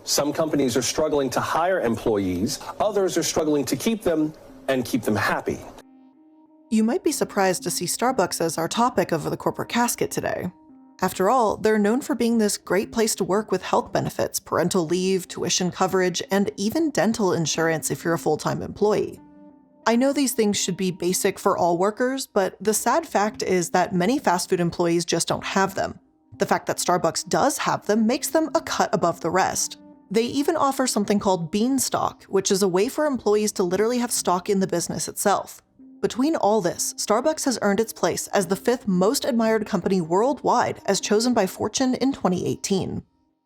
Some companies are struggling to hire employees, others are struggling to keep them and keep them happy. You might be surprised to see Starbucks as our topic of the corporate casket today. After all, they're known for being this great place to work with health benefits, parental leave, tuition coverage, and even dental insurance if you're a full-time employee. I know these things should be basic for all workers, but the sad fact is that many fast food employees just don't have them. The fact that Starbucks does have them makes them a cut above the rest. They even offer something called bean stock, which is a way for employees to literally have stock in the business itself. Between all this, Starbucks has earned its place as the 5th most admired company worldwide as chosen by Fortune in 2018.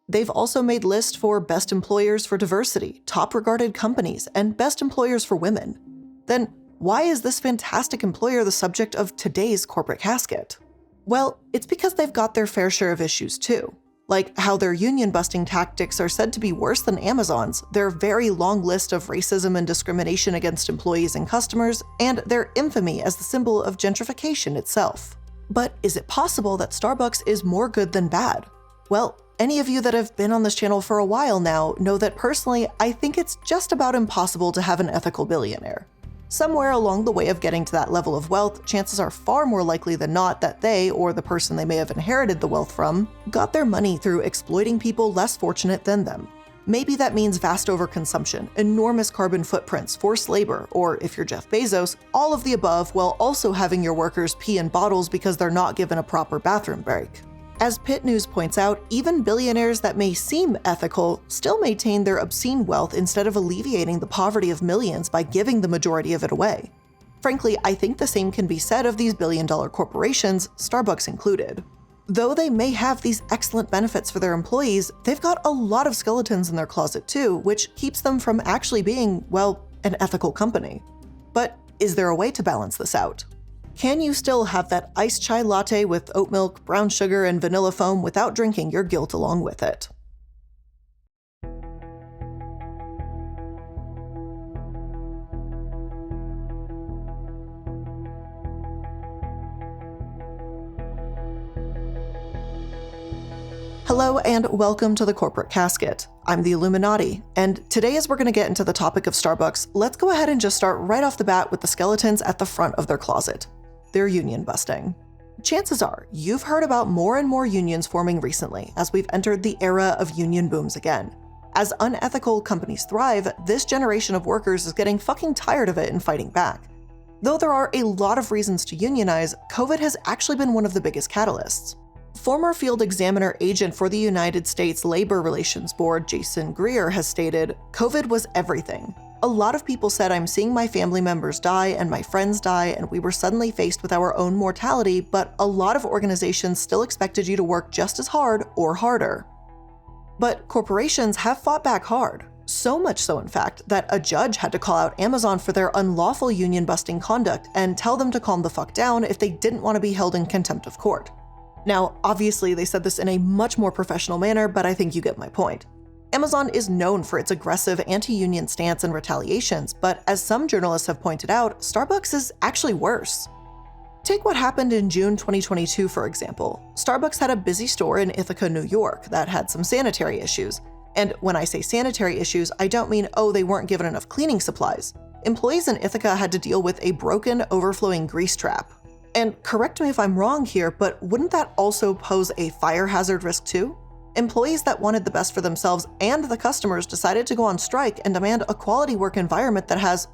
They've also made lists for best employers for diversity, top regarded companies, and best employers for women. Then why is this fantastic employer the subject of today's corporate casket? Well, it's because they've got their fair share of issues too. Like how their union-busting tactics are said to be worse than Amazon's, their very long list of racism and discrimination against employees and customers, and their infamy as the symbol of gentrification itself. But is it possible that Starbucks is more good than bad? Well, any of you that have been on this channel for a while now know that personally, I think it's just about impossible to have an ethical billionaire. Somewhere along the way of getting to that level of wealth, chances are far more likely than not that they, or the person they may have inherited the wealth from, got their money through exploiting people less fortunate than them. Maybe that means vast overconsumption, enormous carbon footprints, forced labor, or if you're Jeff Bezos, all of the above while also having your workers pee in bottles because they're not given a proper bathroom break. As Pitt News points out, even billionaires that may seem ethical still maintain their obscene wealth instead of alleviating the poverty of millions by giving the majority of it away. Frankly, I think the same can be said of these billion-dollar corporations, Starbucks included. Though they may have these excellent benefits for their employees, they've got a lot of skeletons in their closet too, which keeps them from actually being, well, an ethical company. But is there a way to balance this out? Can you still have that iced chai latte with oat milk, brown sugar, and vanilla foam without drinking your guilt along with it? Hello and welcome to the Corporate Casket. I'm the Illuminati, and today as we're going to get into the topic of Starbucks, let's go ahead and just start right off the bat with the skeletons at the front of their closet. They're union busting. Chances are you've heard about more and more unions forming recently as we've entered the era of union booms again. As unethical companies thrive, this generation of workers is getting fucking tired of it and fighting back. Though there are a lot of reasons to unionize, COVID has actually been one of the biggest catalysts. Former field examiner agent for the United States Labor Relations Board, Jason Greer, has stated, "COVID was everything. A lot of people said I'm seeing my family members die and my friends die, and we were suddenly faced with our own mortality, but a lot of organizations still expected you to work just as hard or harder." But corporations have fought back hard. So much so, in fact, that a judge had to call out Amazon for their unlawful union-busting conduct and tell them to calm the fuck down if they didn't want to be held in contempt of court. Now, obviously, they said this in a much more professional manner, but I think you get my point. Amazon is known for its aggressive anti-union stance and retaliations, but as some journalists have pointed out, Starbucks is actually worse. Take what happened in June 2022, for example. Starbucks had a busy store in Ithaca, New York that had some sanitary issues. And when I say sanitary issues, I don't mean, oh, they weren't given enough cleaning supplies. Employees in Ithaca had to deal with a broken, overflowing grease trap. And correct me if I'm wrong here, but wouldn't that also pose a fire hazard risk too? Employees that wanted the best for themselves and the customers decided to go on strike and demand a quality work environment that has,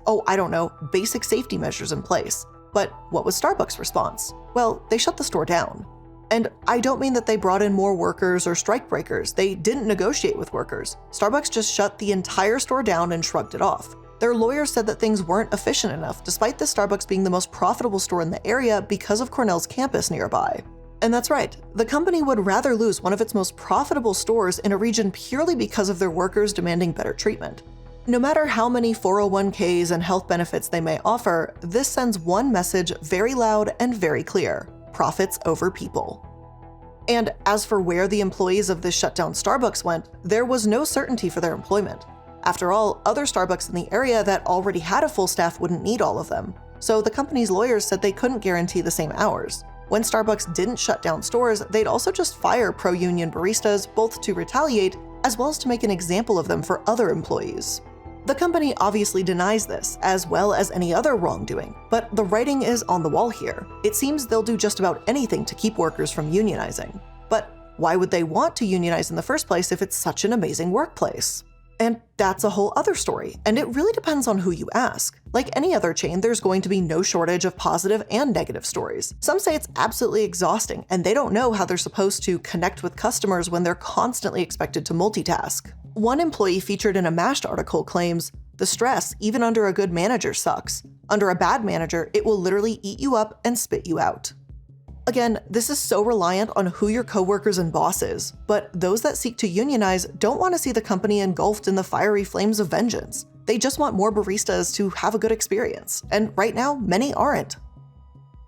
basic safety measures in place. But what was Starbucks' response? Well, they shut the store down. And I don't mean that they brought in more workers or strike breakers. They didn't negotiate with workers. Starbucks just shut the entire store down and shrugged it off. Their lawyers said that things weren't efficient enough, despite the Starbucks being the most profitable store in the area because of Cornell's campus nearby. And that's right, the company would rather lose one of its most profitable stores in a region purely because of their workers demanding better treatment. No matter how many 401ks and health benefits they may offer, this sends one message very loud and very clear: profits over people. And as for where the employees of this shutdown Starbucks went, there was no certainty for their employment. After all, other Starbucks in the area that already had a full staff wouldn't need all of them. So the company's lawyers said they couldn't guarantee the same hours. When Starbucks didn't shut down stores, they'd also just fire pro-union baristas, both to retaliate as well as to make an example of them for other employees. The company obviously denies this, as well as any other wrongdoing, but the writing is on the wall here. It seems they'll do just about anything to keep workers from unionizing. But why would they want to unionize in the first place if it's such an amazing workplace? And that's a whole other story, and it really depends on who you ask. Like any other chain, there's going to be no shortage of positive and negative stories. Some say it's absolutely exhausting, and they don't know how they're supposed to connect with customers when they're constantly expected to multitask. One employee featured in a Mashed article claims, "The stress, even under a good manager, sucks. Under a bad manager, it will literally eat you up and spit you out." Again, this is so reliant on who your coworkers and boss is, but those that seek to unionize don't want to see the company engulfed in the fiery flames of vengeance. They just want more baristas to have a good experience, and right now, many aren't.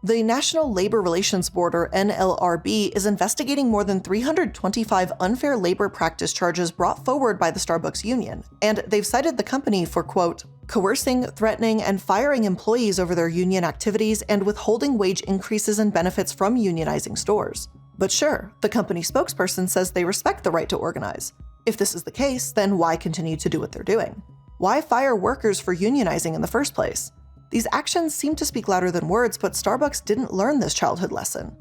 The National Labor Relations Board, or NLRB, is investigating more than 325 unfair labor practice charges brought forward by the Starbucks union, and they've cited the company for, quote, coercing, threatening, and firing employees over their union activities and withholding wage increases and benefits from unionizing stores. But sure, the company spokesperson says they respect the right to organize. If this is the case, then why continue to do what they're doing? Why fire workers for unionizing in the first place? These actions seem to speak louder than words, but Starbucks didn't learn this childhood lesson.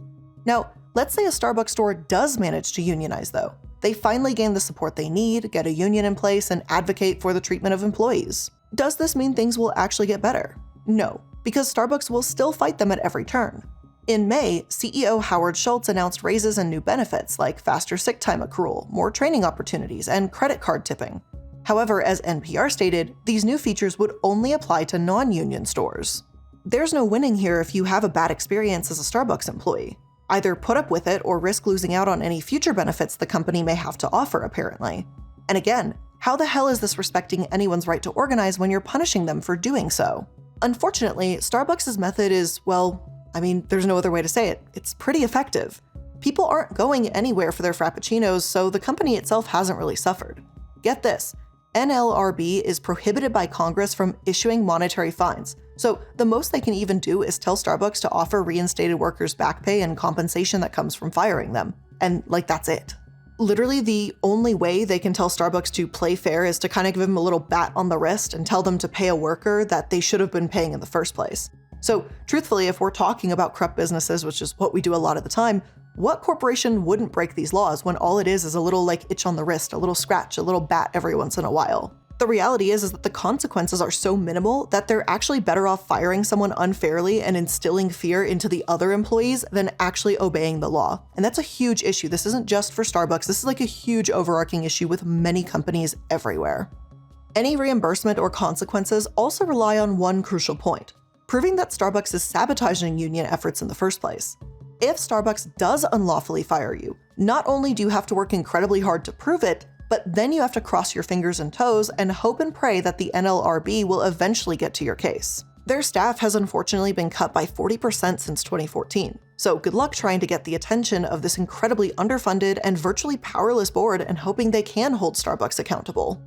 Now, let's say a Starbucks store does manage to unionize, though. They finally gain the support they need, get a union in place, and advocate for the treatment of employees. Does this mean things will actually get better? No, because Starbucks will still fight them at every turn. In May, CEO Howard Schultz announced raises and new benefits like faster sick time accrual, more training opportunities, and credit card tipping. However, as NPR stated, these new features would only apply to non-union stores. There's no winning here if you have a bad experience as a Starbucks employee. Either put up with it or risk losing out on any future benefits the company may have to offer, apparently. And again, how the hell is this respecting anyone's right to organize when you're punishing them for doing so? Unfortunately, Starbucks' method is, well, there's no other way to say it. It's pretty effective. People aren't going anywhere for their frappuccinos, so the company itself hasn't really suffered. Get this, NLRB is prohibited by Congress from issuing monetary fines, so the most they can even do is tell Starbucks to offer reinstated workers back pay and compensation that comes from firing them. And that's it. Literally, the only way they can tell Starbucks to play fair is to kind of give them a little bat on the wrist and tell them to pay a worker that they should have been paying in the first place. So truthfully, if we're talking about corrupt businesses, which is what we do a lot of the time, what corporation wouldn't break these laws when all it is a little itch on the wrist, a little scratch, a little bat every once in a while? The reality is that the consequences are so minimal that they're actually better off firing someone unfairly and instilling fear into the other employees than actually obeying the law. And that's a huge issue. This isn't just for Starbucks. This is a huge overarching issue with many companies everywhere. Any reimbursement or consequences also rely on one crucial point, proving that Starbucks is sabotaging union efforts in the first place. If Starbucks does unlawfully fire you, not only do you have to work incredibly hard to prove it, but then you have to cross your fingers and toes and hope and pray that the NLRB will eventually get to your case. Their staff has unfortunately been cut by 40% since 2014, so good luck trying to get the attention of this incredibly underfunded and virtually powerless board and hoping they can hold Starbucks accountable.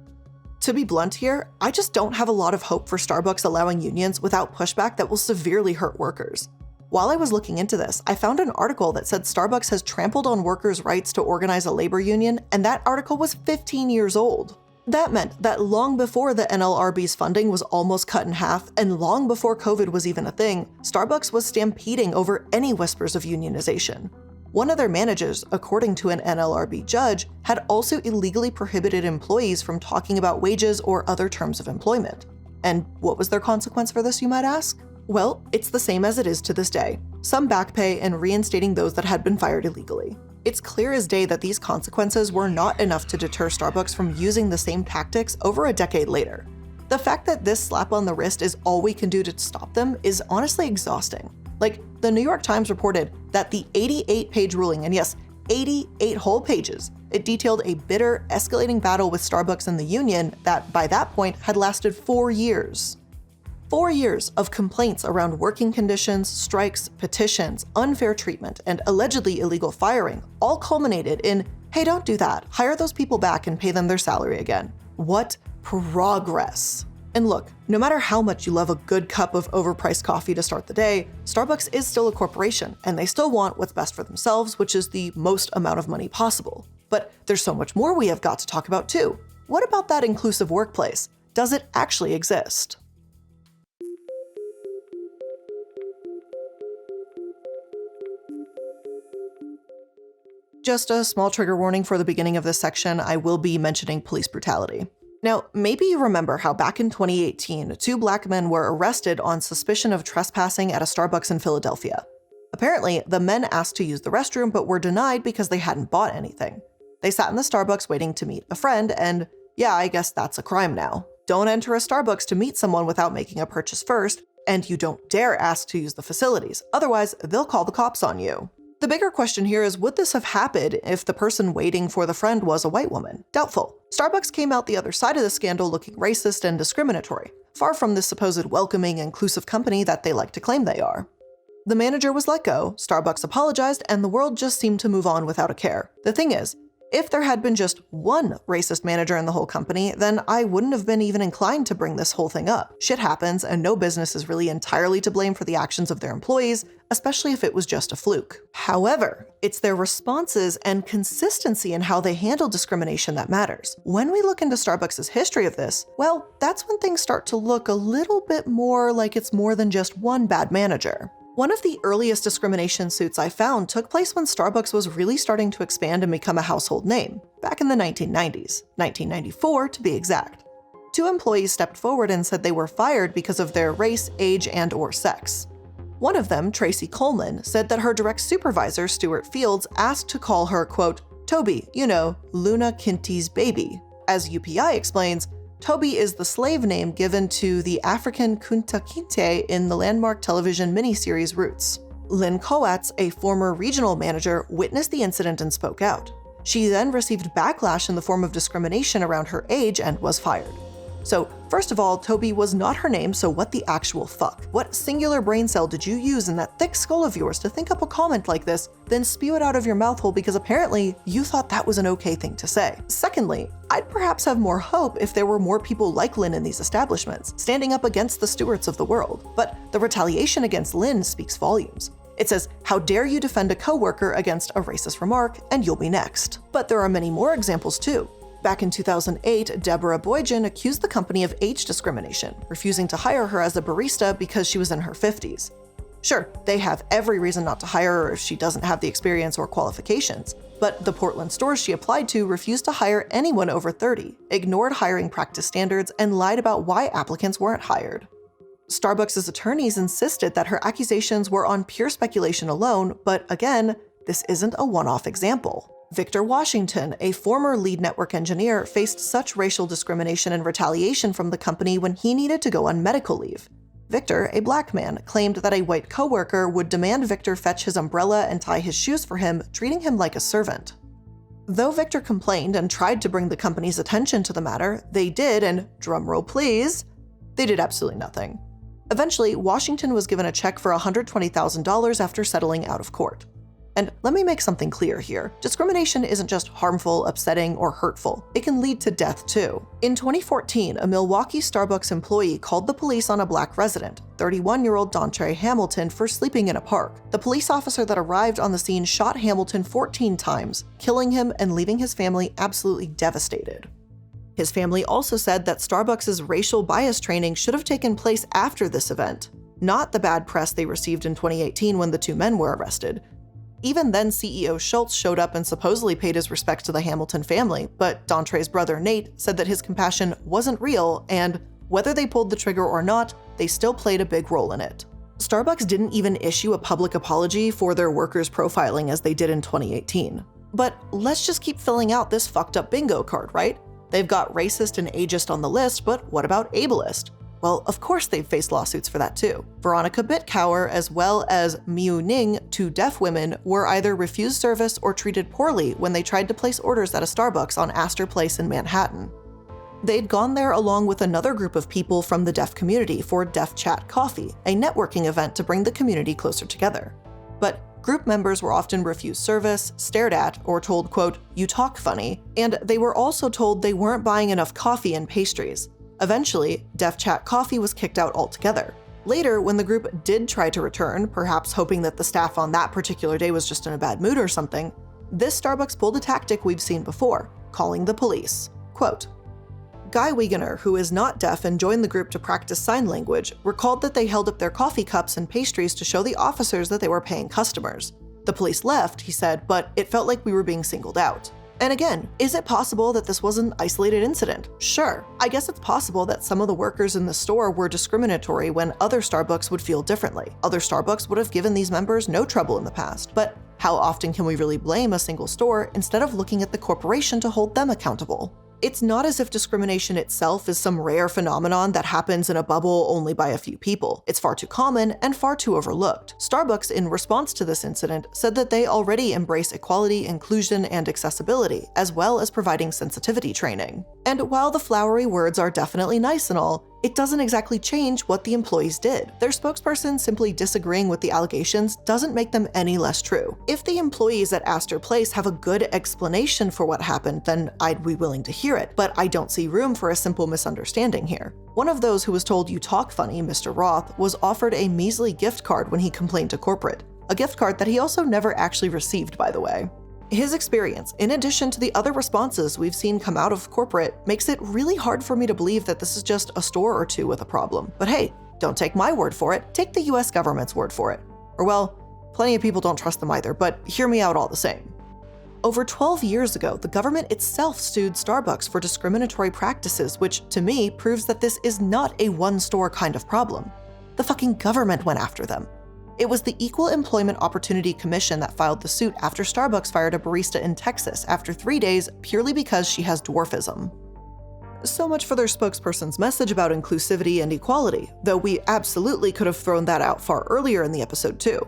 To be blunt here, I just don't have a lot of hope for Starbucks allowing unions without pushback that will severely hurt workers. While I was looking into this, I found an article that said Starbucks has trampled on workers' rights to organize a labor union, and that article was 15 years old. That meant that long before the NLRB's funding was almost cut in half, and long before COVID was even a thing, Starbucks was stampeding over any whispers of unionization. One of their managers, according to an NLRB judge, had also illegally prohibited employees from talking about wages or other terms of employment. And what was their consequence for this, you might ask? Well, it's the same as it is to this day. Some back pay and reinstating those that had been fired illegally. It's clear as day that these consequences were not enough to deter Starbucks from using the same tactics over a decade later. The fact that this slap on the wrist is all we can do to stop them is honestly exhausting. The New York Times reported that the 88-page ruling, and yes, 88 whole pages, it detailed a bitter, escalating battle with Starbucks and the union that, by that point, had lasted 4 years. 4 years of complaints around working conditions, strikes, petitions, unfair treatment, and allegedly illegal firing all culminated in, hey, don't do that, hire those people back and pay them their salary again. What progress. And look, no matter how much you love a good cup of overpriced coffee to start the day, Starbucks is still a corporation, and they still want what's best for themselves, which is the most amount of money possible. But there's so much more we have got to talk about too. What about that inclusive workplace? Does it actually exist? Just a small trigger warning for the beginning of this section, I will be mentioning police brutality. Now, maybe you remember how back in 2018, 2 black men were arrested on suspicion of trespassing at a Starbucks in Philadelphia. Apparently, the men asked to use the restroom but were denied because they hadn't bought anything. They sat in the Starbucks waiting to meet a friend, and yeah, I guess that's a crime now. Don't enter a Starbucks to meet someone without making a purchase first, and you don't dare ask to use the facilities, otherwise they'll call the cops on you. The bigger question here is, would this have happened if the person waiting for the friend was a white woman? Doubtful. Starbucks came out the other side of the scandal looking racist and discriminatory, far from the supposed welcoming, inclusive company that they like to claim they are. The manager was let go, Starbucks apologized, and the world just seemed to move on without a care. The thing is, if there had been just one racist manager in the whole company, then I wouldn't have been even inclined to bring this whole thing up. Shit happens, and no business is really entirely to blame for the actions of their employees, especially if it was just a fluke. However, it's their responses and consistency in how they handle discrimination that matters. When we look into Starbucks' history of this, well, that's when things start to look a little bit more like it's more than just one bad manager. One of the earliest discrimination suits I found took place when Starbucks was really starting to expand and become a household name, back in the 1990s, 1994 to be exact. 2 employees stepped forward and said they were fired because of their race, age, and/or sex. One of them, Tracy Coleman, said that her direct supervisor, Stuart Fields, asked to call her, quote, Toby, Luna Kinty's baby. As UPI explains, Toby is the slave name given to the African Kunta Kinte in the landmark television miniseries Roots. Lynn Coates, a former regional manager, witnessed the incident and spoke out. She then received backlash in the form of discrimination around her age and was fired. So, first of all, Toby was not her name, so what the actual fuck? What singular brain cell did you use in that thick skull of yours to think up a comment like this, then spew it out of your mouth hole because apparently you thought that was an okay thing to say? Secondly, I'd perhaps have more hope if there were more people like Lynn in these establishments, standing up against the Stewarts of the world. But the retaliation against Lynn speaks volumes. It says, how dare you defend a coworker against a racist remark, and you'll be next. But there are many more examples too. Back in 2008, Deborah Boyjan accused the company of age discrimination, refusing to hire her as a barista because she was in her 50s. Sure, they have every reason not to hire her if she doesn't have the experience or qualifications, but the Portland stores she applied to refused to hire anyone over 30, ignored hiring practice standards, and lied about why applicants weren't hired. Starbucks' attorneys insisted that her accusations were on pure speculation alone, but again, this isn't a one-off example. Victor Washington, a former lead network engineer, faced such racial discrimination and retaliation from the company when he needed to go on medical leave. Victor, a black man, claimed that a white coworker would demand Victor fetch his umbrella and tie his shoes for him, treating him like a servant. Though Victor complained and tried to bring the company's attention to the matter, they did, and drumroll please, they did absolutely nothing. Eventually, Washington was given a check for $120,000 after settling out of court. And let me make something clear here. Discrimination isn't just harmful, upsetting, or hurtful. It can lead to death too. In 2014, a Milwaukee Starbucks employee called the police on a black resident, 31-year-old Dontre Hamilton, for sleeping in a park. The police officer that arrived on the scene shot Hamilton 14 times, killing him and leaving his family absolutely devastated. His family also said that Starbucks' racial bias training should have taken place after this event, not the bad press they received in 2018 when the 2 men were arrested. Even then, CEO Schultz showed up and supposedly paid his respects to the Hamilton family, but Dontre's brother Nate said that his compassion wasn't real, and whether they pulled the trigger or not, they still played a big role in it. Starbucks didn't even issue a public apology for their workers' profiling as they did in 2018. But let's just keep filling out this fucked up bingo card, right? They've got racist and ageist on the list, but what about ableist? Well, of course they've faced lawsuits for that too. Veronica Bitcower, as well as Miu Ning, 2 deaf women, were either refused service or treated poorly when they tried to place orders at a Starbucks on Astor Place in Manhattan. They'd gone there along with another group of people from the deaf community for Deaf Chat Coffee, a networking event to bring the community closer together. But group members were often refused service, stared at, or told, quote, "You talk funny," and they were also told they weren't buying enough coffee and pastries. Eventually, Deaf Chat Coffee was kicked out altogether. Later, when the group did try to return, perhaps hoping that the staff on that particular day was just in a bad mood or something, This Starbucks pulled a tactic we've seen before, calling the police. Quote, Guy Wegener, who is not deaf and joined the group to practice sign language, recalled that they held up their coffee cups and pastries to show the officers that they were paying customers. The police left, he said, but it felt like we were being singled out. And again, is it possible that this was an isolated incident? Sure. I guess it's possible that some of the workers in the store were discriminatory when other Starbucks would feel differently. Other Starbucks would have given these members no trouble in the past. But how often can we really blame a single store instead of looking at the corporation to hold them accountable? It's not as if discrimination itself is some rare phenomenon that happens in a bubble only by a few people. It's far too common and far too overlooked. Starbucks, in response to this incident, said that they already embrace equality, inclusion, and accessibility, as well as providing sensitivity training. And while the flowery words are definitely nice and all, it doesn't exactly change what the employees did. Their spokesperson simply disagreeing with the allegations doesn't make them any less true. If the employees at Astor Place have a good explanation for what happened, then I'd be willing to hear it, but I don't see room for a simple misunderstanding here. One of those who was told "you talk funny," Mr. Roth, was offered a measly gift card when he complained to corporate. A gift card that he also never actually received, by the way. His experience, in addition to the other responses we've seen come out of corporate, makes it really hard for me to believe that this is just a store or two with a problem. But hey, don't take my word for it, take the US government's word for it. Or well, plenty of people don't trust them either, but hear me out all the same. Over 12 years ago, the government itself sued Starbucks for discriminatory practices, which to me proves that this is not a one-store kind of problem. The fucking government went after them. It was the Equal Employment Opportunity Commission that filed the suit after Starbucks fired a barista in Texas after 3 days purely because she has dwarfism. So much for their spokesperson's message about inclusivity and equality, though we absolutely could have thrown that out far earlier in the episode too.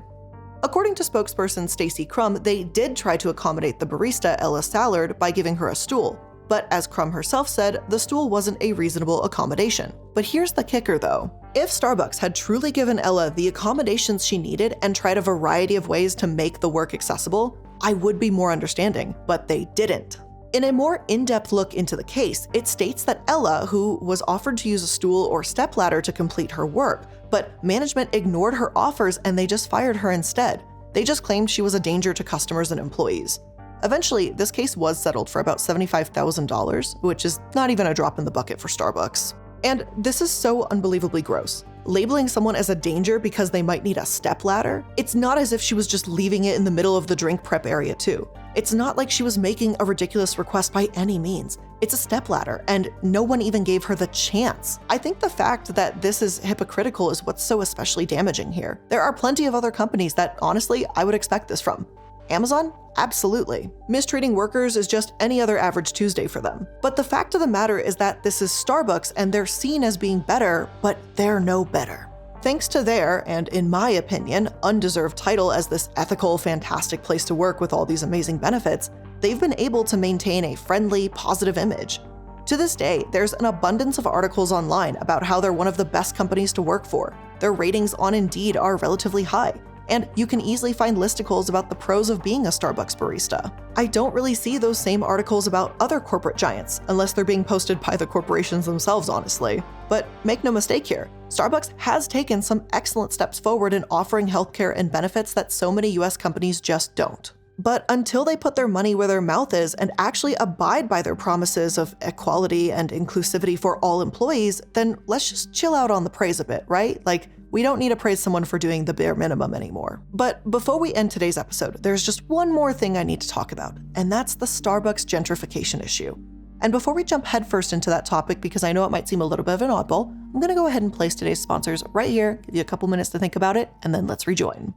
According to spokesperson Stacey Crum, they did try to accommodate the barista Ella Sallard by giving her a stool, but as Crum herself said, the stool wasn't a reasonable accommodation. But here's the kicker though. If Starbucks had truly given Ella the accommodations she needed and tried a variety of ways to make the work accessible, I would be more understanding, but they didn't. In a more in-depth look into the case, it states that Ella, who was offered to use a stool or stepladder to complete her work, but management ignored her offers and they just fired her instead. They just claimed she was a danger to customers and employees. Eventually, this case was settled for about $75,000, which is not even a drop in the bucket for Starbucks. And this is so unbelievably gross. Labeling someone as a danger because they might need a stepladder? It's not as if she was just leaving it in the middle of the drink prep area too. It's not like she was making a ridiculous request by any means. It's a stepladder, and no one even gave her the chance. I think the fact that this is hypocritical is what's so especially damaging here. There are plenty of other companies that, honestly, I would expect this from. Amazon? Absolutely. Mistreating workers is just any other average Tuesday for them. But the fact of the matter is that this is Starbucks and they're seen as being better, but they're no better. Thanks to their, and in my opinion, undeserved title as this ethical, fantastic place to work with all these amazing benefits, they've been able to maintain a friendly, positive image. To this day, there's an abundance of articles online about how they're one of the best companies to work for. Their ratings on Indeed are relatively high, and you can easily find listicles about the pros of being a Starbucks barista. I don't really see those same articles about other corporate giants, unless they're being posted by the corporations themselves, honestly. But make no mistake here, Starbucks has taken some excellent steps forward in offering healthcare and benefits that so many US companies just don't. But until they put their money where their mouth is and actually abide by their promises of equality and inclusivity for all employees, then let's just chill out on the praise a bit, right? Like, we don't need to praise someone for doing the bare minimum anymore. But before we end today's episode, there's just one more thing I need to talk about, and that's the Starbucks gentrification issue. And before we jump headfirst into that topic, because I know it might seem a little bit of an oddball, I'm gonna go ahead and place today's sponsors right here, give you a couple minutes to think about it, and then let's rejoin.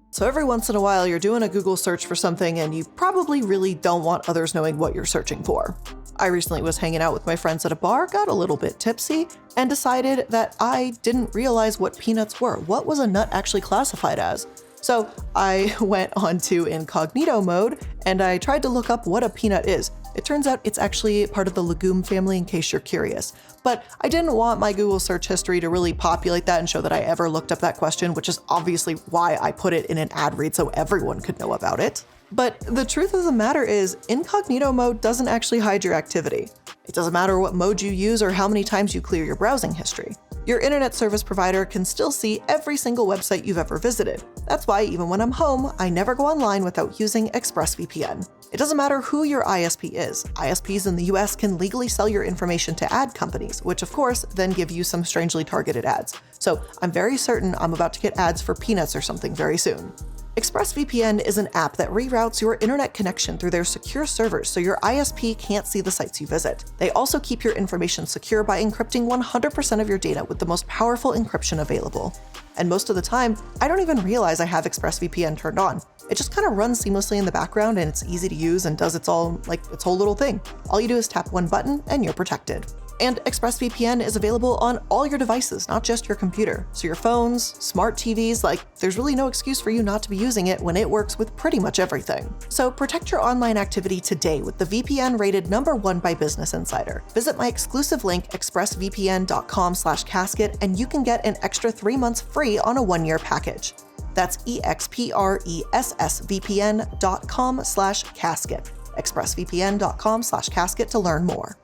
So every once in a while, you're doing a Google search for something and you probably really don't want others knowing what you're searching for. I recently was hanging out with my friends at a bar, got a little bit tipsy, and decided that I didn't realize what peanuts were. What was a nut actually classified as? So I went onto incognito mode and I tried to look up what a peanut is. It turns out it's actually part of the legume family, in case you're curious. But I didn't want my Google search history to really populate that and show that I ever looked up that question, which is obviously why I put it in an ad read so everyone could know about it. But the truth of the matter is, incognito mode doesn't actually hide your activity. It doesn't matter what mode you use or how many times you clear your browsing history. Your internet service provider can still see every single website you've ever visited. That's why even when I'm home, I never go online without using ExpressVPN. It doesn't matter who your ISP is. ISPs in the US can legally sell your information to ad companies, which of course then give you some strangely targeted ads. So I'm very certain I'm about to get ads for peanuts or something very soon. ExpressVPN is an app that reroutes your internet connection through their secure servers so your ISP can't see the sites you visit. They also keep your information secure by encrypting 100% of your data with the most powerful encryption available. And most of the time, I don't even realize I have ExpressVPN turned on. It just kind of runs seamlessly in the background and it's easy to use and does its whole little thing. All you do is tap one button and you're protected. And ExpressVPN is available on all your devices, not just your computer. So your phones, smart TVs, there's really no excuse for you not to be using it when it works with pretty much everything. So protect your online activity today with the VPN rated #1 by Business Insider. Visit my exclusive link, expressvpn.com/casket, and you can get an extra 3 months free on a 1-year package. That's expressvpn.com/casket. expressvpn.com/casket to learn more.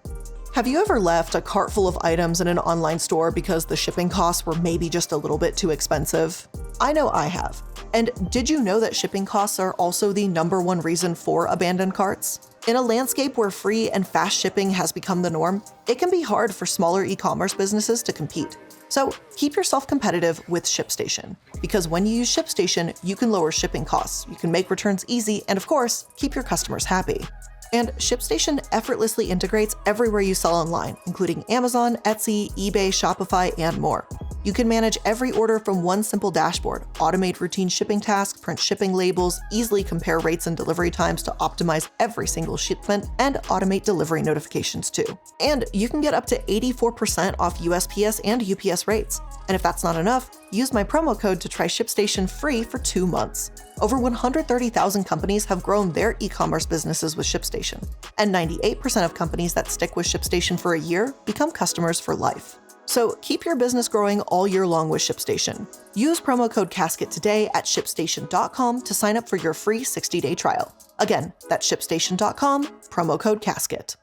Have you ever left a cart full of items in an online store because the shipping costs were maybe just a little bit too expensive? I know I have. And did you know that shipping costs are also the #1 reason for abandoned carts? In a landscape where free and fast shipping has become the norm, it can be hard for smaller e-commerce businesses to compete. So keep yourself competitive with ShipStation, because when you use ShipStation, you can lower shipping costs, you can make returns easy, and of course, keep your customers happy. And ShipStation effortlessly integrates everywhere you sell online, including Amazon, Etsy, eBay, Shopify, and more. You can manage every order from one simple dashboard, automate routine shipping tasks, print shipping labels, easily compare rates and delivery times to optimize every single shipment, and automate delivery notifications too. And you can get up to 84% off USPS and UPS rates. And if that's not enough, use my promo code to try ShipStation free for 2 months. Over 130,000 companies have grown their e-commerce businesses with ShipStation, and 98% of companies that stick with ShipStation for a year become customers for life. So keep your business growing all year long with ShipStation. Use promo code CASKET today at shipstation.com to sign up for your free 60-day trial. Again, that's shipstation.com, promo code CASKET.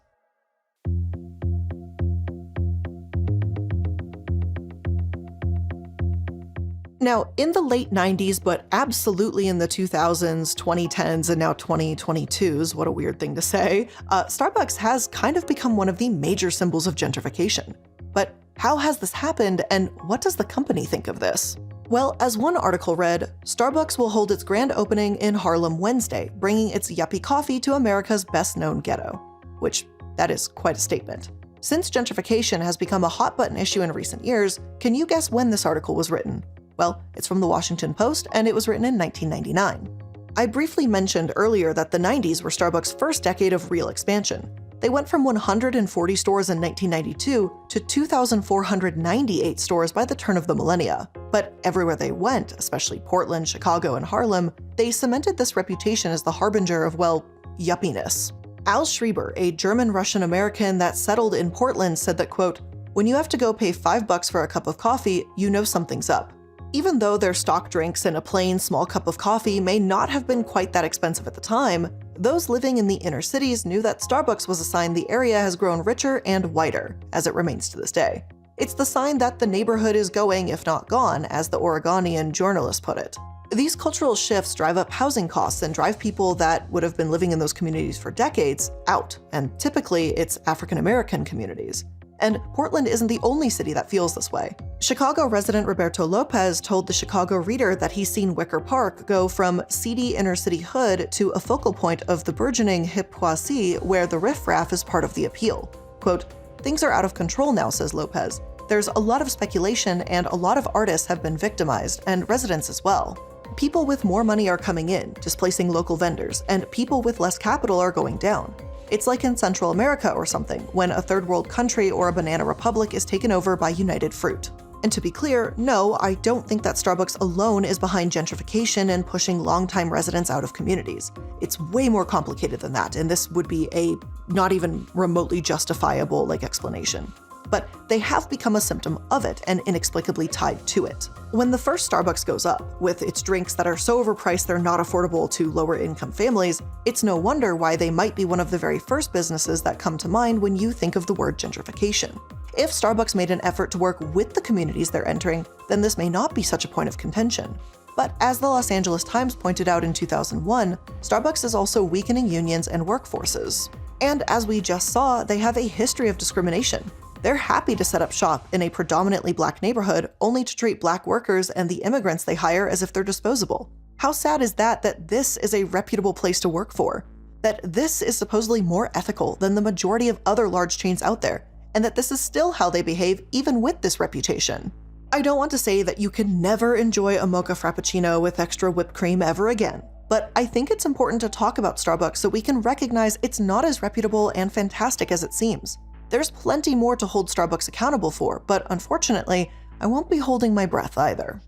Now, in the late 90s, but absolutely in the 2000s, 2010s, and now 2022s, what a weird thing to say, Starbucks has kind of become one of the major symbols of gentrification. But how has this happened, and what does the company think of this? Well, as one article read, Starbucks will hold its grand opening in Harlem Wednesday, bringing its yuppie coffee to America's best-known ghetto. Which, that is quite a statement. Since gentrification has become a hot-button issue in recent years, can you guess when this article was written? Well, it's from the Washington Post, and it was written in 1999. I briefly mentioned earlier that the 90s were Starbucks' first decade of real expansion. They went from 140 stores in 1992 to 2,498 stores by the turn of the millennia. But everywhere they went, especially Portland, Chicago, and Harlem, they cemented this reputation as the harbinger of, well, yuppiness. Al Schreiber, a German-Russian-American that settled in Portland, said that, quote, "When you have to go pay $5 for a cup of coffee, you know something's up." Even though their stock drinks and a plain small cup of coffee may not have been quite that expensive at the time, those living in the inner cities knew that Starbucks was a sign the area has grown richer and whiter, as it remains to this day. It's the sign that the neighborhood is going, if not gone, as the Oregonian journalist put it. These cultural shifts drive up housing costs and drive people that would have been living in those communities for decades out, and typically it's African American communities. And Portland isn't the only city that feels this way. Chicago resident Roberto Lopez told the Chicago Reader that he's seen Wicker Park go from seedy inner-city hood to a focal point of the burgeoning hip Poissy, where the riffraff is part of the appeal. Quote, "Things are out of control now," says Lopez. "There's a lot of speculation and a lot of artists have been victimized, and residents as well. People with more money are coming in, displacing local vendors, and people with less capital are going down. It's like in Central America or something, when a third world country or a banana republic is taken over by United Fruit." And to be clear, no, I don't think that Starbucks alone is behind gentrification and pushing longtime residents out of communities. It's way more complicated than that, and this would be a not even remotely justifiable explanation. But they have become a symptom of it and inexplicably tied to it. When the first Starbucks goes up, with its drinks that are so overpriced they're not affordable to lower income families, it's no wonder why they might be one of the very first businesses that come to mind when you think of the word gentrification. If Starbucks made an effort to work with the communities they're entering, then this may not be such a point of contention. But as the Los Angeles Times pointed out in 2001, Starbucks is also weakening unions and workforces. And as we just saw, they have a history of discrimination. They're happy to set up shop in a predominantly Black neighborhood only to treat Black workers and the immigrants they hire as if they're disposable. How sad is that this is a reputable place to work for? That this is supposedly more ethical than the majority of other large chains out there, and that this is still how they behave even with this reputation. I don't want to say that you can never enjoy a mocha frappuccino with extra whipped cream ever again, but I think it's important to talk about Starbucks so we can recognize it's not as reputable and fantastic as it seems. There's plenty more to hold Starbucks accountable for, but unfortunately, I won't be holding my breath either.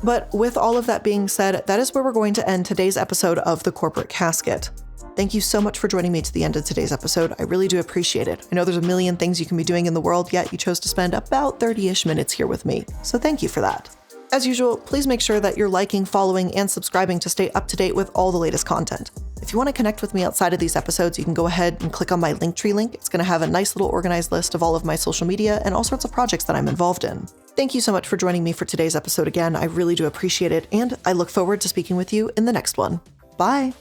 But with all of that being said, that is where we're going to end today's episode of The Corporate Casket. Thank you so much for joining me to the end of today's episode. I really do appreciate it. I know there's a million things you can be doing in the world, yet you chose to spend about 30-ish minutes here with me. So thank you for that. As usual, please make sure that you're liking, following, and subscribing to stay up to date with all the latest content. If you want to connect with me outside of these episodes, you can go ahead and click on my Linktree link. It's going to have a nice little organized list of all of my social media and all sorts of projects that I'm involved in. Thank you so much for joining me for today's episode again. I really do appreciate it, and I look forward to speaking with you in the next one. Bye!